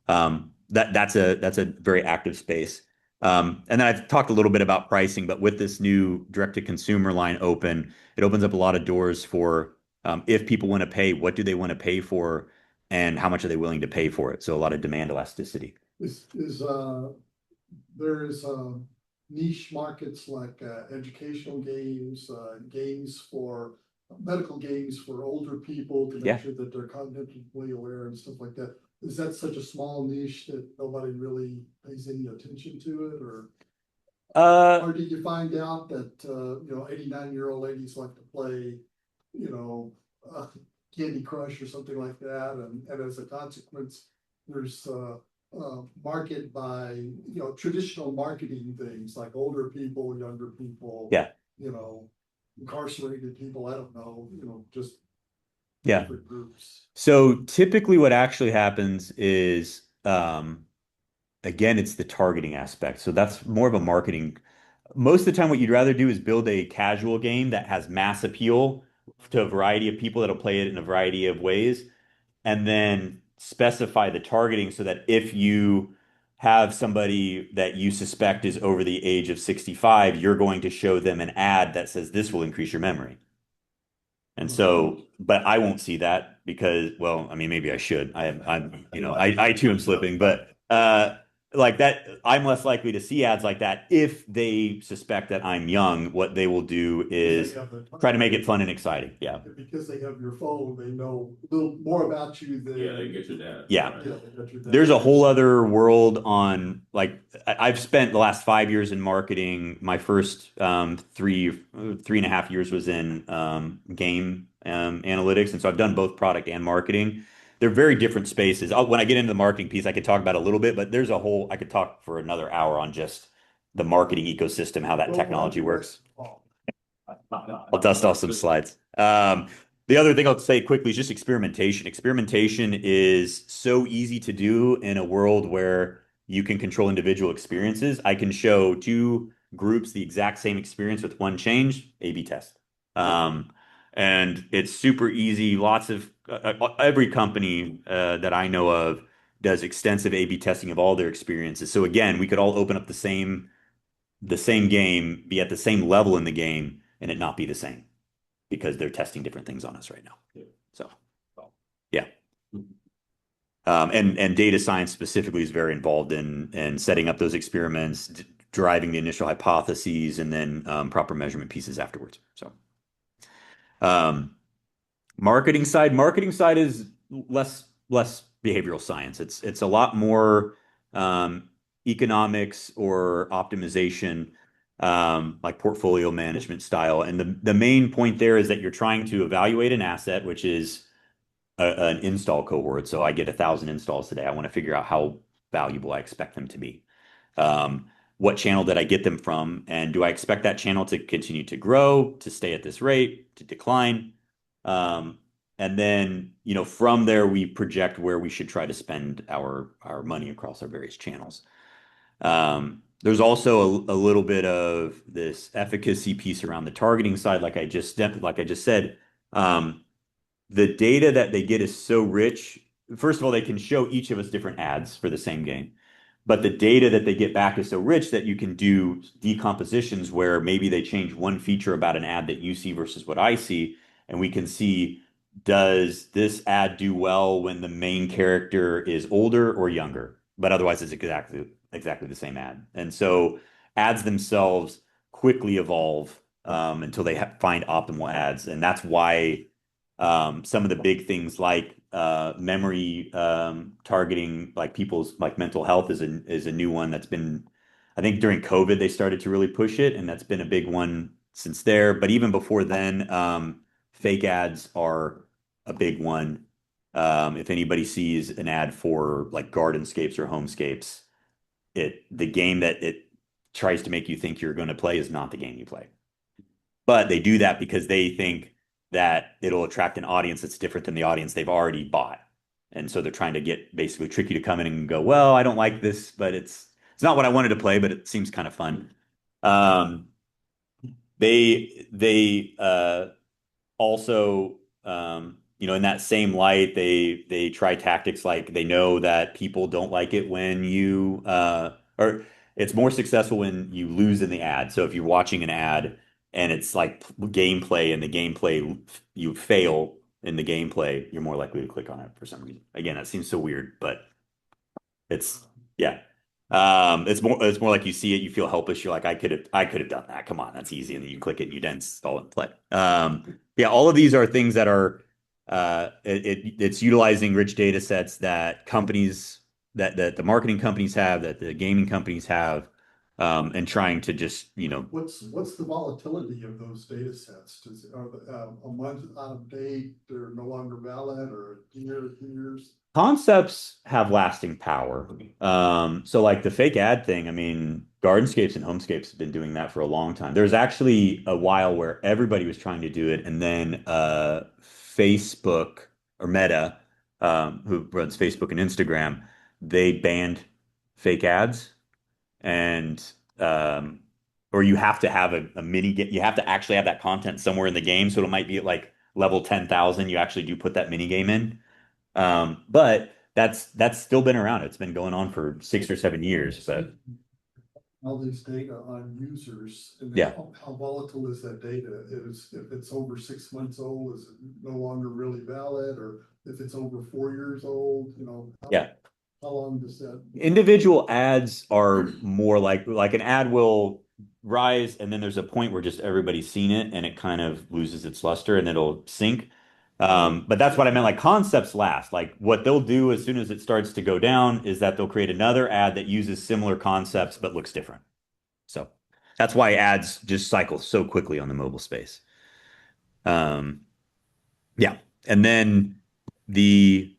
That's a very active space. And then I've talked a little bit about pricing, but with this new direct to consumer line open, it opens up a lot of doors for if people want to pay, what do they want to pay for, and how much are they willing to pay for it? So a lot of demand elasticity. There's niche markets like educational games, games for medical games for older people to Yeah. make sure that they're cognitively aware and stuff like that. Is that such a small niche that nobody really pays any attention to it, or did you find out that 89-year-old ladies like to play, you know, Candy Crush or something like that, and as a consequence, there's market by traditional marketing things like older people, younger people, Yeah. incarcerated people, I don't know, just Yeah. different groups. So typically what actually happens is, again, it's the targeting aspect. So that's more of a marketing. Most of the time, what you'd rather do is build a casual game that has mass appeal to a variety of people that'll play it in a variety of ways, and then specify the targeting so that if you have somebody that you suspect is over the age of 65, you're going to show them an ad that says this will increase your memory. And so, but I won't see that because, well, I mean, maybe I should. I too am slipping, but like that, I'm less likely to see ads like that if they suspect that I'm young. What they will do is try to make it fun and exciting. Yeah. Because they have your phone, they know a little more about you than. Yeah, they get your data. Yeah. Right. They got your data. There's a whole other world on like I've spent the last 5 years in marketing. My first 3.5 years was in game analytics, and so I've done both product and marketing. They're very different spaces. When I get into the marketing piece, I could talk about it a little bit, but there's a whole I could talk for another hour on just the marketing ecosystem, how that technology works. I'll dust off some slides. The other thing I'll say quickly is just experimentation. Experimentation is so easy to do in a world where you can control individual experiences. I can show two groups the exact same experience with one change, A/B test. And it's super easy. Lots of every company that I know of does extensive A/B testing of all their experiences. So again, we could all open up the same game, be at the same level in the game, and it not be the same because they're testing different things on us right now. So, yeah. And data science specifically is very involved in setting up those experiments, driving the initial hypotheses, and then proper measurement pieces afterwards. So, marketing side is less behavioral science. It's a lot more economics or optimization, like portfolio management style. And the main point there is that you're trying to evaluate an asset, which is an install cohort. So I get 1,000 installs today. I want to figure out how valuable I expect them to be. What channel did I get them from? And do I expect that channel to continue to grow, to stay at this rate, to decline? And then, from there, we project where we should try to spend our money across our various channels. There's also a little bit of this efficacy piece around the targeting side, like I just said. The data that they get is so rich. First of all, they can show each of us different ads for the same game. But the data that they get back is so rich that you can do decompositions where maybe they change one feature about an ad that you see versus what I see. And we can see, does this ad do well when the main character is older or younger? But otherwise, it's exactly the same ad. And so ads themselves quickly evolve until they find optimal ads. And that's why some of the big things like memory targeting, like people's mental health is a new one that's been, I think during COVID they started to really push it, and that's been a big one since there. But even before then, fake ads are a big one. If anybody sees an ad for like gardenscapes or homescapes, the game that it tries to make you think you're going to play is not the game you play. But they do that because they think that it'll attract an audience that's different than the audience they've already bought. And so they're trying to basically trick you to come in and go, well, I don't like this, but it's It's not what I wanted to play, but it seems kind of fun. Um, they also in that same light, they try tactics like they know that people don't like it when you or it's more successful when you lose in the ad. So if you're watching an ad and it's like gameplay and the gameplay you fail in the gameplay, you're more likely to click on it for some reason. Again, that seems so weird, but it's yeah. It's more like you see it, you feel helpless. You're like, I could have done that. Come on, that's easy. And then you click it and you then install and play. Yeah, all of these are things that are it's utilizing rich data sets that companies that the marketing companies have, that the gaming companies have, and trying to just, What's the volatility of those data sets? Are a month out of date, they're no longer valid, or a year, 2 years? concepts have lasting power. So like the fake ad thing, I mean, Gardenscapes and Homescapes have been doing that for a long time. There's actually a while where everybody was trying to do it, and then Facebook or Meta, who runs Facebook and Instagram, they banned fake ads, and or you have to have a mini game. You have to actually have that content somewhere in the game. So it might be at like level 10,000. You actually do put that mini game in. But that's still been around. It's been going on for 6 or 7 years. But All this data on users, and yeah, how volatile is that data? If it's over 6 months old, is it no longer really valid? Or if it's over 4 years old, yeah. how long does that? Individual ads are more like an ad will rise, and then there's a point where just everybody's seen it and it kind of loses its luster and it'll sink. But that's what I meant. Like concepts last. Like what they'll do as soon as it starts to go down is that they'll create another ad that uses similar concepts but looks different. So that's why ads just cycle so quickly on the mobile space. Um, yeah. And then the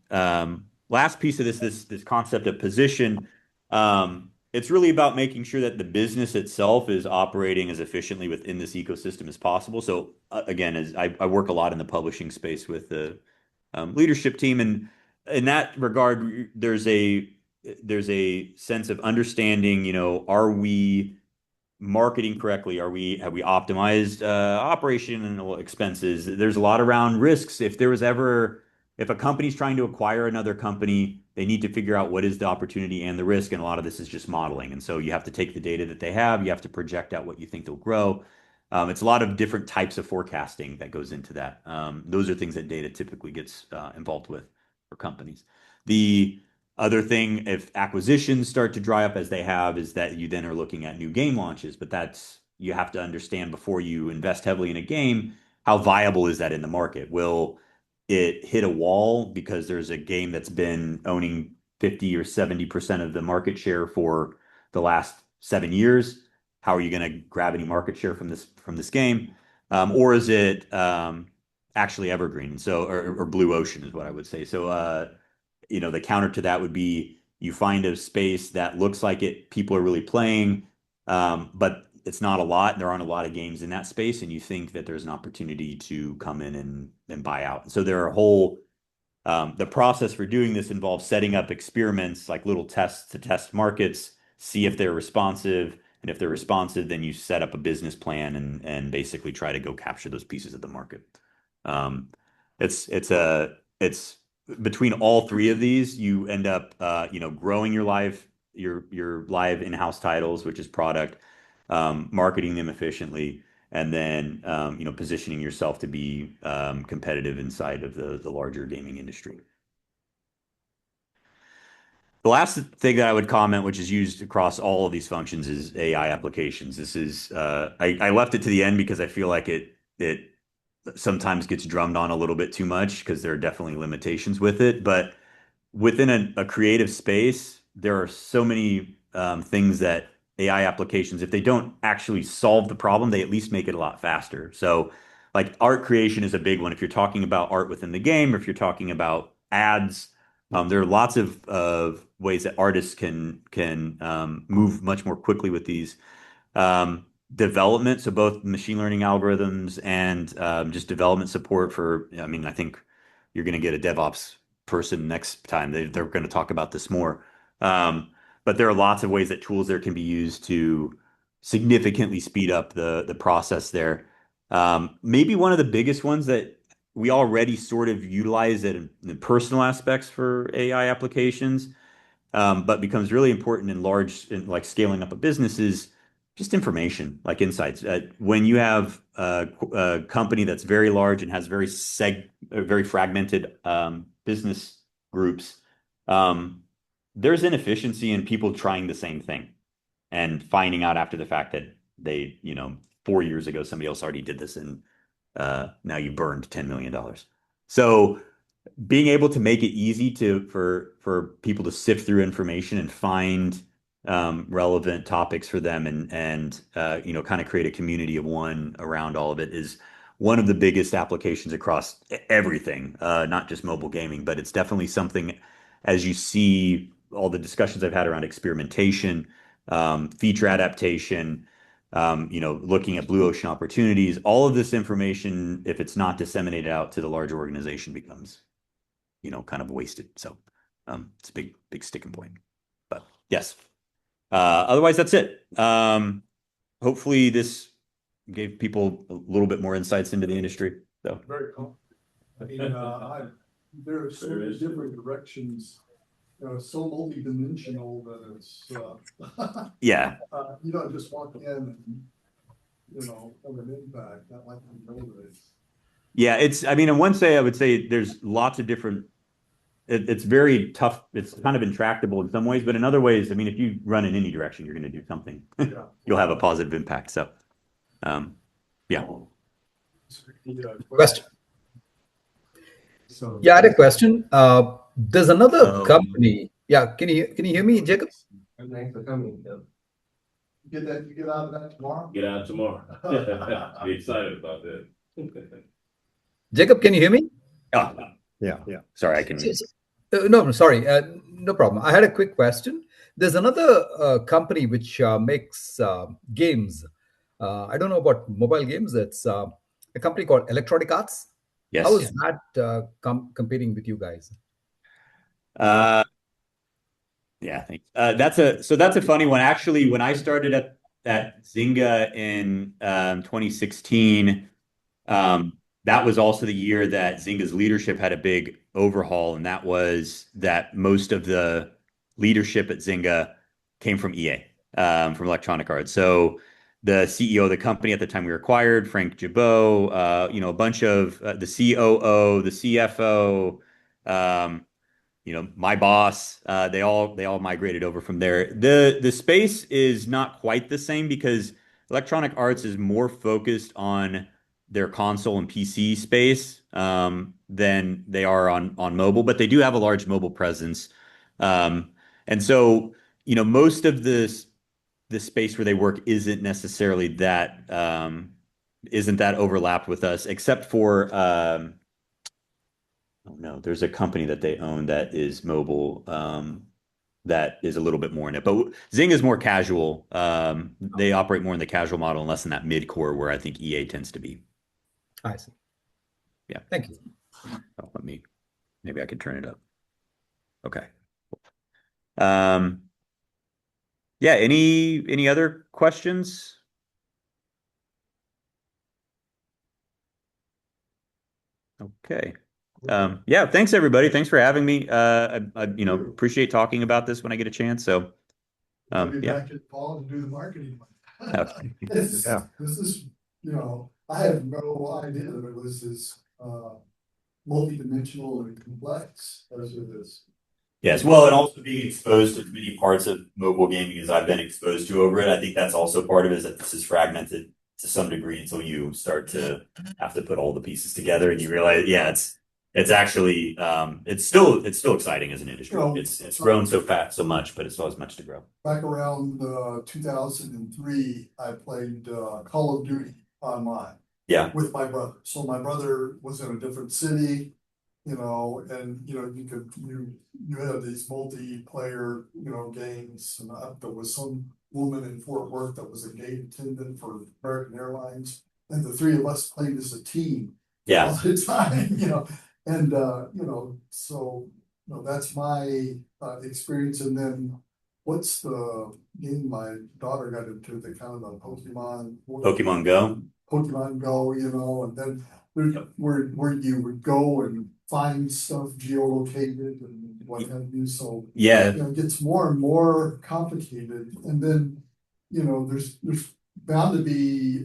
last piece of this concept of position, it's really about making sure that the business itself is operating as efficiently within this ecosystem as possible. So again, as I work a lot in the publishing space with the leadership team, and in that regard, there's a sense of understanding. Are we marketing correctly? Have we optimized operational expenses? There's a lot around risks. If a company's trying to acquire another company, they need to figure out what is the opportunity and the risk, and a lot of this is just modeling. And so you have to take the data that they have, you have to project out what you think they'll grow. It's a lot of different types of forecasting that goes into that. Those are things that data typically gets involved with for companies. The other thing, if acquisitions start to dry up as they have, is that you then are looking at new game launches. But you have to understand before you invest heavily in a game, how viable is that in the market? Will it hit a wall because there's a game that's been owning 50 or 70% of the market share for the last 7 years? How are you going to grab any market share from this game? Or is it actually evergreen? Or blue ocean is what I would say. So the counter to that would be you find a space that looks like people are really playing, but it's not a lot. There aren't a lot of games in that space, and you think that there's an opportunity to come in and buy out. So the process for doing this involves setting up experiments, like little tests to test markets, see if they're responsive. And if they're responsive, then you set up a business plan and basically try to go capture those pieces of the market. Um, it's between all three of these, you end up growing your live in-house titles, which is product, marketing them efficiently, and then positioning yourself to be competitive inside of the larger gaming industry. The last thing that I would comment, which is used across all of these functions, is AI applications. This is I left it to the end because I feel like it sometimes gets drummed on a little bit too much because there are definitely limitations with it. But within a creative space, there are so many things that AI applications, if they don't actually solve the problem, they at least make it a lot faster. So, like art creation is a big one. If you're talking about art within the game, or if you're talking about ads, there are lots of ways that artists can move much more quickly with these development. So both machine learning algorithms and just development support for. I mean, I think you're going to get a DevOps person next time. They're going to talk about this more. but there are lots of ways that tools there can be used to significantly speed up the process there. Maybe one of the biggest ones that we already sort of utilize it in personal aspects for AI applications, but becomes really important in like scaling up a business is just information, like insights. When you have a company that's very large and has very fragmented business groups, there's inefficiency in people trying the same thing and finding out after the fact that 4 years ago somebody else already did this, and now you burned $10 million. So being able to make it easy for people to sift through information and find relevant topics for them, and kind of create a community of one around all of it is one of the biggest applications across everything, not just mobile gaming, but it's definitely something, as you see all the discussions I've had around experimentation, feature adaptation, looking at blue ocean opportunities, all of this information, if it's not disseminated out to the larger organization, becomes kind of wasted. So it's a big sticking point. But yes. Otherwise, that's it. Hopefully this gave people a little bit more insights into the industry. So Very cool. I mean, there are so many different directions, so multi-dimensional that it's, yeah. you don't just walk in and, have an impact, not like you know this. Yeah, in one say, I would say there's lots of different, it's very tough. It's kind of intractable in some ways, but in other ways, if you run in any direction, you're going to do something. Yeah. You'll have a positive impact. So, yeah. Question. So Yeah, I had a question. There's another Um, company. Yeah, can you hear me, Jacob? thanks for coming. You get out of that tomorrow? Get out tomorrow. Be excited about that. Jacob, can you hear me? Oh, Yeah. sorry, I can. No, sorry, no problem. I had a quick question. There's another company which makes games. I don't know about mobile games. It's a company called Electronic Arts. Yes. How is that competing with you guys? Yeah, thanks. That's a funny one. Actually, when I started at Zynga in 2016, that was also the year that Zynga's leadership had a big overhaul, and that was that most of the leadership at Zynga came from EA, from Electronic Arts. So the CEO of the company at the time we were acquired, Frank Gibeau, a bunch of the COO, the CFO, my boss, they all migrated over from there. The space is not quite the same because Electronic Arts is more focused on their console and PC space than they are on mobile, but they do have a large mobile presence. And so, most of the space where they work isn't necessarily isn't that overlapped with us, except for oh no, there's a company that they own that is mobile, that is a little bit more in it. But Zynga is more casual. They operate more in the casual model and less in that mid-core where I think EA tends to be. I see. Yeah. Thank you. Oh, maybe I could turn it up. Okay. Yeah, any other questions? Okay. Yeah, thanks everybody. Thanks for having me. I appreciate talking about this when I get a chance. So, I'll be yeah. back at Paul to do the marketing. Okay. This Yeah. is, I had no idea that it was as multidimensional and complex as it is. Yes, well, and also being exposed to as many parts of mobile gaming as I've been exposed to over it, I think that's also part of it, is that this is fragmented to some degree until you start to have to put all the pieces together and you realize, yeah, it's actually it's still exciting as an industry. It's grown so fast, so much, but it still has much to grow. Back around 2003, I played Call of Duty online. Yeah. With my brother. So my brother was in a different city, and you had these multiplayer, games, and there was some woman in Fort Worth that was a gate attendant for American Airlines, and the three of us played as a team. Yeah. All the time, and so that's my experience, and then what's the game my daughter got into, the kind of the Pokemon Go. Pokemon Go, you know, and then there's where you would go and find stuff geolocated and what have you, so. Yeah. You know, it gets more and more complicated, and then, you know, there's bound to be,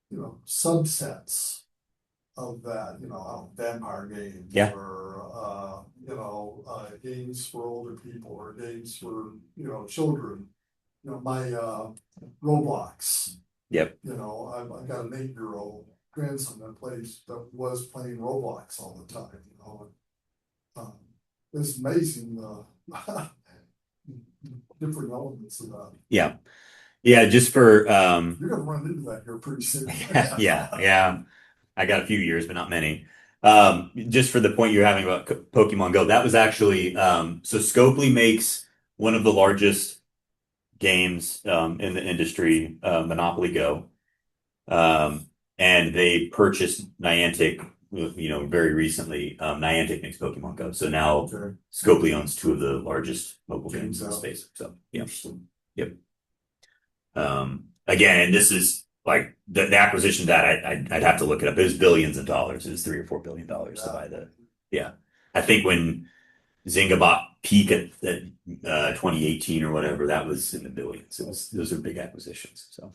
you know, subsets of that, you know, vampire games. Yeah. Or, you know, games for older people or games for, you know, children. You know, my, Roblox. Yep. You know, I've got an 8-year-old grandson that was playing Roblox all the time, you know. It's amazing, different elements of that. Yeah. Yeah, just for You're gonna run into that here pretty soon. yeah. I got a few years, but not many. Just for the point you're having about Pokemon Go, that was actually so Scopely makes one of the largest games in the industry, Monopoly Go. And they purchased Niantic, you know, very recently. Niantic makes Pokemon Go. So now Okay. Scopely owns two of the largest mobile games in the out. space. So yeah. Yep. Again, and this is like the acquisition that I'd have to look it up. It was billions of dollars. It was $3 or $4 billion to buy the. Yeah, I think when Zynga bought Peak at 2018 or whatever, that was in the billions. Those are big acquisitions. So.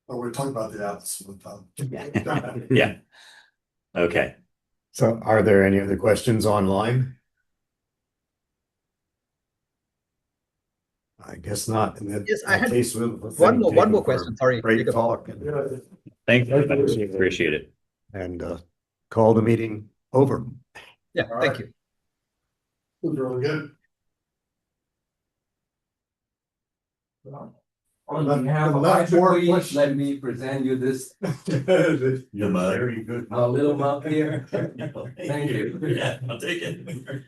Oh, we're talking about the apps with Yeah. Okay. So are there any other questions online? I guess not. In that, Yes, I had case, one more question. Sorry, Great Jacob. talk. Thank you. Appreciate it. And call the meeting over. Yeah, All thank right. you. It was really good. On behalf of Left more IEEE, questions. let me present you this You're very good. little mug here. Thank you. Yeah, I'll take it.